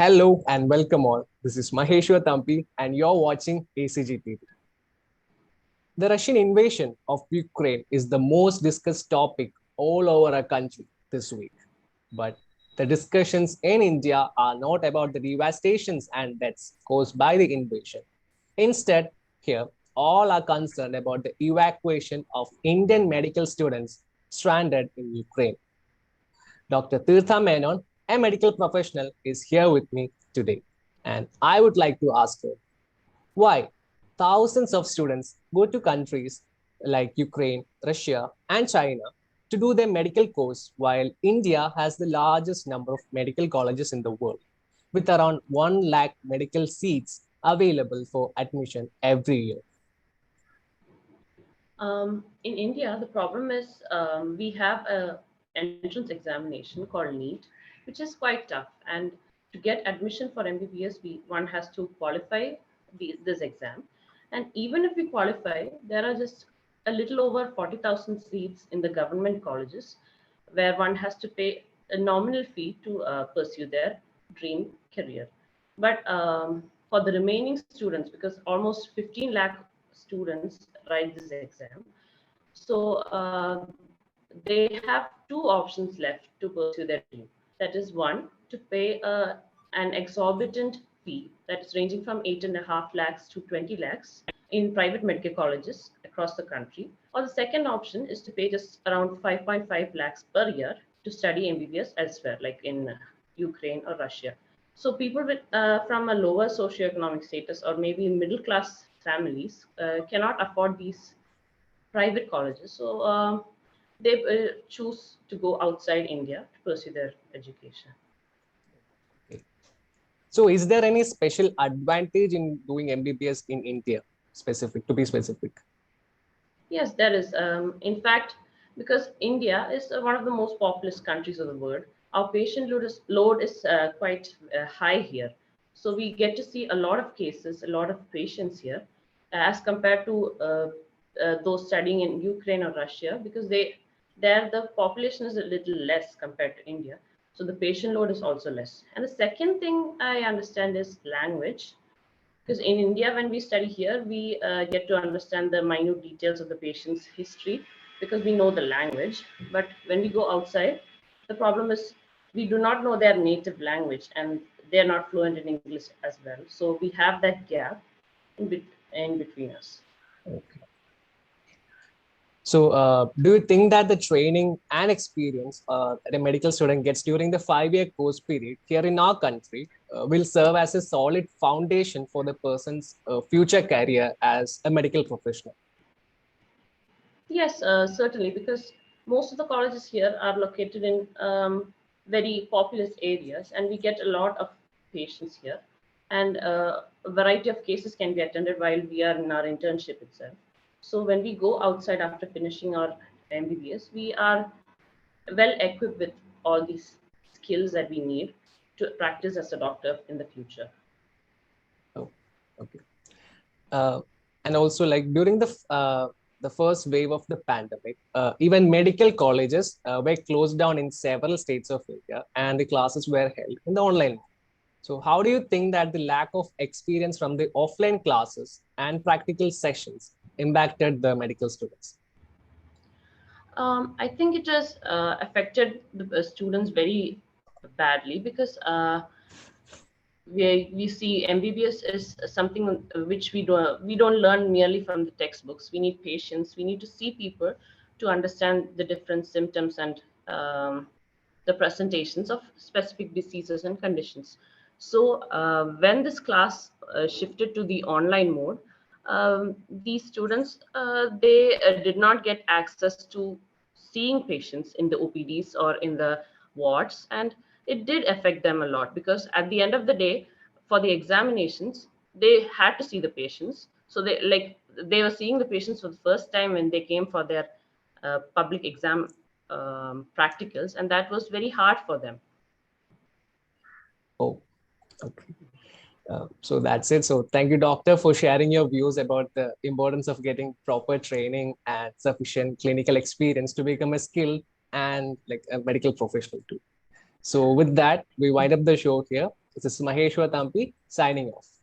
Hello and welcome all. This is Maheshwar Thampi and you're watching ACG TV. The Russian invasion of Ukraine is the most discussed topic all over our country this week. But the discussions in India are not about the devastations and deaths caused by the invasion. Instead, here, all are concerned about the evacuation of Indian medical students stranded in Ukraine. Dr. Theerdha Menon, a medical professional, is here with me today. And I would like to ask her why thousands of students go to countries like Ukraine, Russia, and China to do their medical course, while India has the largest number of medical colleges in the world, with around 1 lakh medical seats available for admission every year. In India, the problem is we have a entrance examination called NEET, which is quite tough. And to get admission for MBBS, one has to qualify this exam. And even if we qualify, there are just a little over 40,000 seats in the government colleges where one has to pay a nominal fee to pursue their dream career. But for the remaining students, because almost 15 lakh students write this exam, so they have two options left to pursue their dream. That is one, to pay an exorbitant fee that is ranging from 8.5 lakhs to 20 lakhs in private medical colleges across the country. Or the second option is to pay just around 5.5 lakhs per year to study MBBS elsewhere, like in Ukraine or Russia. So people with from a lower socioeconomic status or maybe middle class families cannot afford these private colleges. So they choose to go outside India to pursue their education. Okay. So, is there any special advantage in doing MBBS in India, to be specific? Yes, there is. In fact, because India is one of the most populous countries of the world, our patient load is quite high here. So we get to see a lot of cases, a lot of patients here, as compared to those studying in Ukraine or Russia, because there the population is a little less compared to India. So the patient load is also less. And the second thing I understand is language, because in India, when we study here, we get to understand the minute details of the patient's history because we know the language. But when we go outside, the problem is we do not know their native language and they're not fluent in English as well. So we have that gap in between us. Okay. So, do you think that the training and experience that a medical student gets during the 5-year course period here in our country will serve as a solid foundation for the person's future career as a medical professional? Yes, certainly, because most of the colleges here are located in very populous areas, and we get a lot of patients here. And a variety of cases can be attended while we are in our internship itself. So when we go outside after finishing our MBBS, we are well equipped with all these skills that we need to practice as a doctor in the future. Oh, okay. And also, like during the first wave of the pandemic, even medical colleges were closed down in several states of India, and the classes were held in the online mode. So, how do you think that the lack of experience from the offline classes and practical sessions impacted the medical students? I think it has affected the students very badly because we see MBBS is something which we don't learn merely from the textbooks. We need patience. We need to see people to understand the different symptoms and the presentations of specific diseases and conditions. So when this class shifted to the online mode, these students they did not get access to seeing patients in the OPDs or in the wards, and it did affect them a lot because at the end of the day, for the examinations, they had to see the patients. So they were seeing the patients for the first time when they came for their public exam practicals, and that was very hard for them. Oh, okay. So that's it. So thank you, doctor, for sharing your views about the importance of getting proper training and sufficient clinical experience to become a skilled and like a medical professional too. So with that, we wind up the show here. This is Maheshwar Thampi signing off.